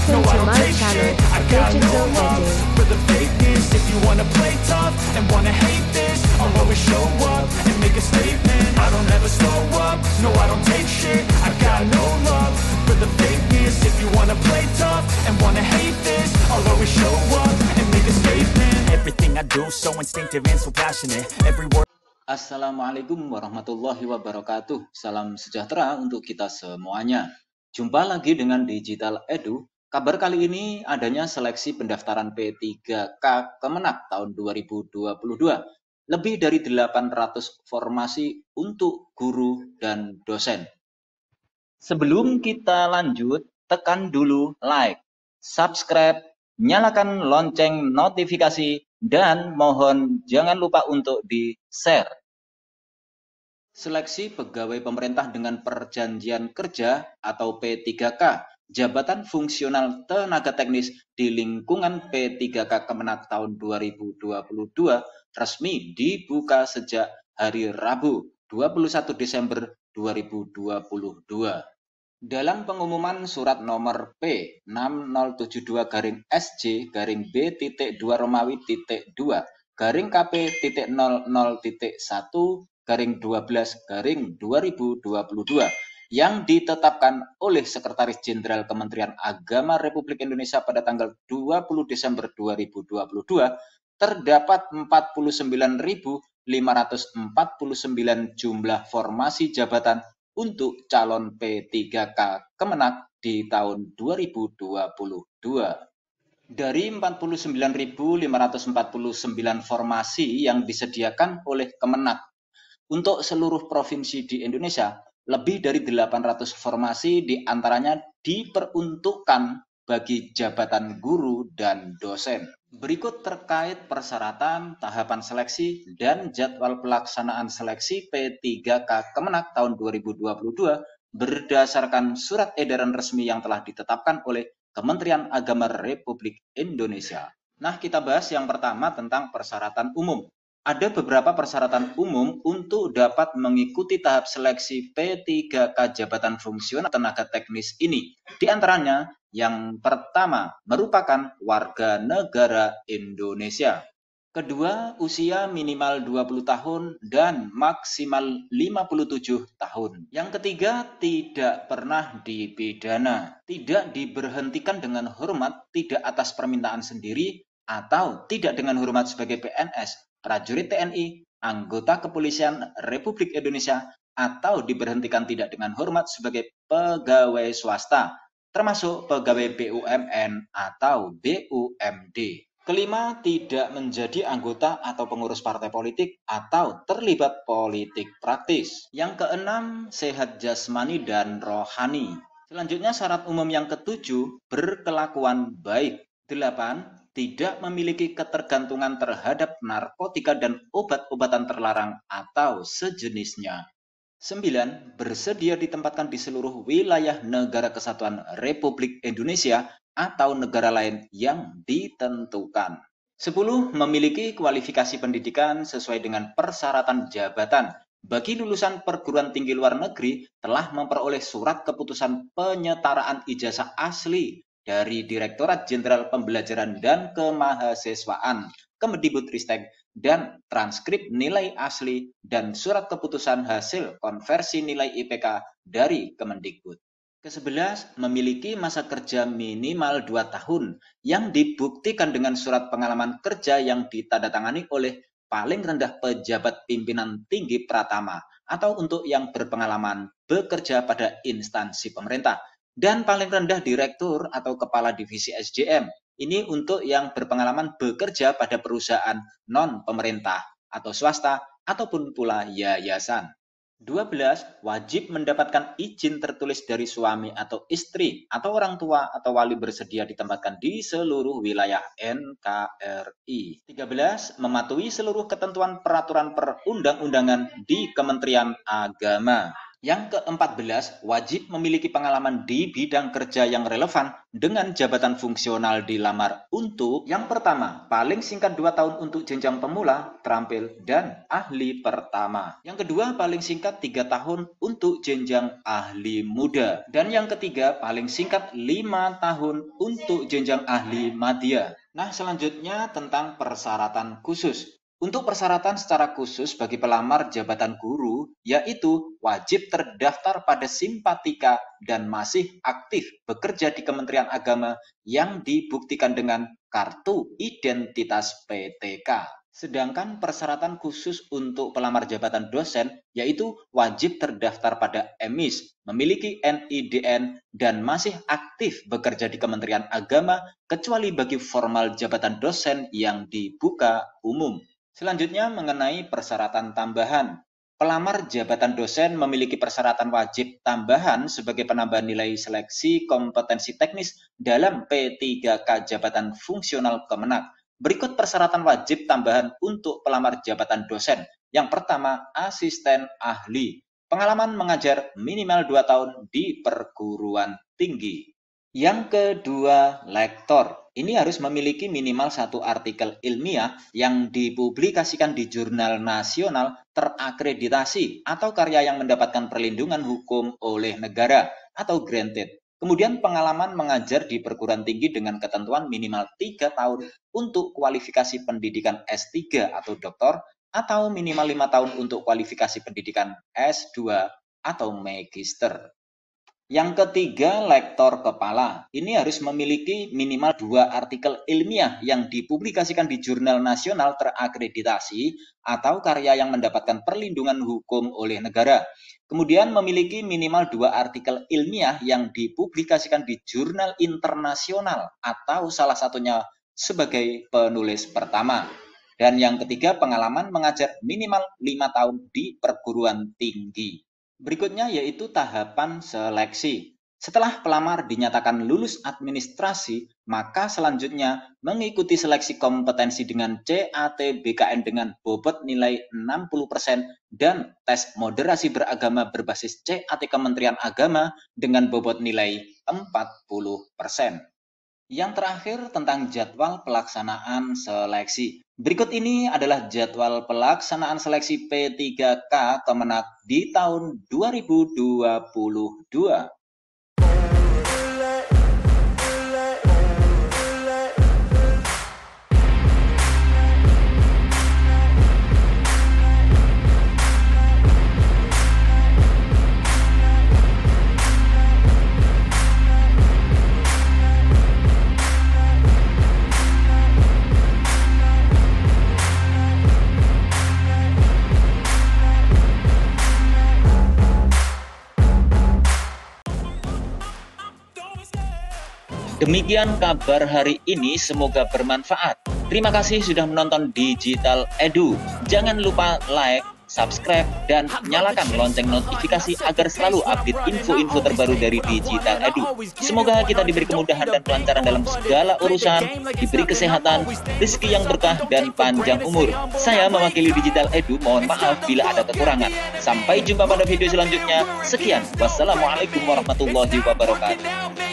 Welcome to my channel, Digital Legend. For the fakeness, if you wanna play tough and wanna hate this, I'll always show up and make a statement. I don't ever slow up, no I don't take shit. I got no love for the fakeness. If you wanna play tough and wanna hate this, I'll always show up and make a statement. Everything I do so instinctive and so passionate. Every word. Assalamualaikum warahmatullahi wabarakatuh. Salam sejahtera untuk kita semuanya. Jumpa lagi dengan Digital Edu. Kabar kali ini adanya seleksi pendaftaran P3K Kemenak tahun 2022. Lebih dari 800 formasi untuk guru dan dosen. Sebelum kita lanjut, tekan dulu like, subscribe, nyalakan lonceng notifikasi, dan mohon jangan lupa untuk di-share. Seleksi pegawai pemerintah dengan perjanjian kerja atau P3K, jabatan fungsional tenaga teknis di lingkungan P3K Kemenak tahun 2022 resmi dibuka sejak hari Rabu 21 Desember 2022. Dalam pengumuman surat nomor P6072-SJ-B.2 Romawi.2 KP.00.1/12/2022 yang ditetapkan oleh Sekretaris Jenderal Kementerian Agama Republik Indonesia pada tanggal 20 Desember 2022 terdapat 49.549 jumlah formasi jabatan untuk calon P3K Kemenak di tahun 2022. Dari 49.549 formasi yang disediakan oleh Kemenak untuk seluruh provinsi di Indonesia, lebih dari 800 formasi diantaranya diperuntukkan bagi jabatan guru dan dosen. Berikut terkait persyaratan, tahapan seleksi, dan jadwal pelaksanaan seleksi P3K Kemenak tahun 2022 berdasarkan surat edaran resmi yang telah ditetapkan oleh Kementerian Agama Republik Indonesia. Nah, kita bahas yang pertama tentang persyaratan umum. Ada beberapa persyaratan umum untuk dapat mengikuti tahap seleksi P3K jabatan fungsional tenaga teknis ini. Di antaranya, yang pertama merupakan warga negara Indonesia. Kedua, usia minimal 20 tahun dan maksimal 57 tahun. Yang ketiga, tidak pernah dipidana, tidak diberhentikan dengan hormat, tidak atas permintaan sendiri, atau tidak dengan hormat sebagai PNS, prajurit TNI, anggota kepolisian Republik Indonesia, atau diberhentikan tidak dengan hormat sebagai pegawai swasta, termasuk pegawai BUMN atau BUMD. Kelima, tidak menjadi anggota atau pengurus partai politik atau terlibat politik praktis. Yang keenam, sehat jasmani dan rohani. Selanjutnya, syarat umum yang ketujuh, berkelakuan baik. 8. Tidak memiliki ketergantungan terhadap narkotika dan obat-obatan terlarang atau sejenisnya. 9. Bersedia ditempatkan di seluruh wilayah Negara Kesatuan Republik Indonesia atau negara lain yang ditentukan. 10. Memiliki kualifikasi pendidikan sesuai dengan persyaratan jabatan. Bagi lulusan perguruan tinggi luar negeri telah memperoleh surat keputusan penyetaraan ijazah asli dari Direktorat Jenderal Pembelajaran dan Kemahasiswaan Kemendikbudristek dan transkrip nilai asli dan surat keputusan hasil konversi nilai IPK dari Kemendikbud. Ke-11, memiliki masa kerja minimal 2 tahun yang dibuktikan dengan surat pengalaman kerja yang ditandatangani oleh paling rendah pejabat pimpinan tinggi pratama atau untuk yang berpengalaman bekerja pada instansi pemerintah dan paling rendah direktur atau kepala divisi SDM. Ini untuk yang berpengalaman bekerja pada perusahaan non-pemerintah atau swasta ataupun pula yayasan. 12. Wajib mendapatkan izin tertulis dari suami atau istri atau orang tua atau wali bersedia ditempatkan di seluruh wilayah NKRI. 13. Mematuhi seluruh ketentuan peraturan perundang-undangan di Kementerian Agama. Yang ke-14, wajib memiliki pengalaman di bidang kerja yang relevan dengan jabatan fungsional dilamar untuk yang pertama, paling singkat 2 tahun untuk jenjang pemula, terampil, dan ahli pertama. Yang kedua, paling singkat 3 tahun untuk jenjang ahli muda. Dan yang ketiga, paling singkat 5 tahun untuk jenjang ahli madya. Nah, selanjutnya tentang persyaratan khusus. Untuk persyaratan secara khusus bagi pelamar jabatan guru, yaitu wajib terdaftar pada Simpatika dan masih aktif bekerja di Kementerian Agama yang dibuktikan dengan kartu identitas PTK. Sedangkan persyaratan khusus untuk pelamar jabatan dosen, yaitu wajib terdaftar pada EMIS, memiliki NIDN, dan masih aktif bekerja di Kementerian Agama, kecuali bagi formal jabatan dosen yang dibuka umum. Selanjutnya mengenai persyaratan tambahan. Pelamar jabatan dosen memiliki persyaratan wajib tambahan sebagai penambahan nilai seleksi kompetensi teknis dalam P3K jabatan fungsional Kemenak. Berikut persyaratan wajib tambahan untuk pelamar jabatan dosen. Yang pertama, asisten ahli. Pengalaman mengajar minimal 2 tahun di perguruan tinggi. Yang kedua, lektor. Ini harus memiliki minimal 1 artikel ilmiah yang dipublikasikan di jurnal nasional terakreditasi atau karya yang mendapatkan perlindungan hukum oleh negara atau granted. Kemudian pengalaman mengajar di perguruan tinggi dengan ketentuan minimal 3 tahun untuk kualifikasi pendidikan S3 atau doktor atau minimal 5 tahun untuk kualifikasi pendidikan S2 atau magister. Yang ketiga, lektor kepala. Ini harus memiliki minimal 2 artikel ilmiah yang dipublikasikan di jurnal nasional terakreditasi atau karya yang mendapatkan perlindungan hukum oleh negara. Kemudian memiliki minimal 2 artikel ilmiah yang dipublikasikan di jurnal internasional atau salah satunya sebagai penulis pertama. Dan yang ketiga, pengalaman mengajar minimal 5 tahun di perguruan tinggi. Berikutnya yaitu tahapan seleksi. Setelah pelamar dinyatakan lulus administrasi, maka selanjutnya mengikuti seleksi kompetensi dengan CAT-BKN dengan bobot nilai 60% dan tes moderasi beragama berbasis CAT Kementerian Agama dengan bobot nilai 40%. Yang terakhir tentang jadwal pelaksanaan seleksi. Berikut ini adalah jadwal pelaksanaan seleksi P3K Kemenak di tahun 2022. Demikian kabar hari ini, semoga bermanfaat. Terima kasih sudah menonton Digital Edu. Jangan lupa like, subscribe, dan nyalakan lonceng notifikasi agar selalu update info-info terbaru dari Digital Edu. Semoga kita diberi kemudahan dan kelancaran dalam segala urusan, diberi kesehatan, rezeki yang berkah, dan panjang umur. Saya mewakili Digital Edu, mohon maaf bila ada kekurangan. Sampai jumpa pada video selanjutnya. Sekian, wassalamualaikum warahmatullahi wabarakatuh.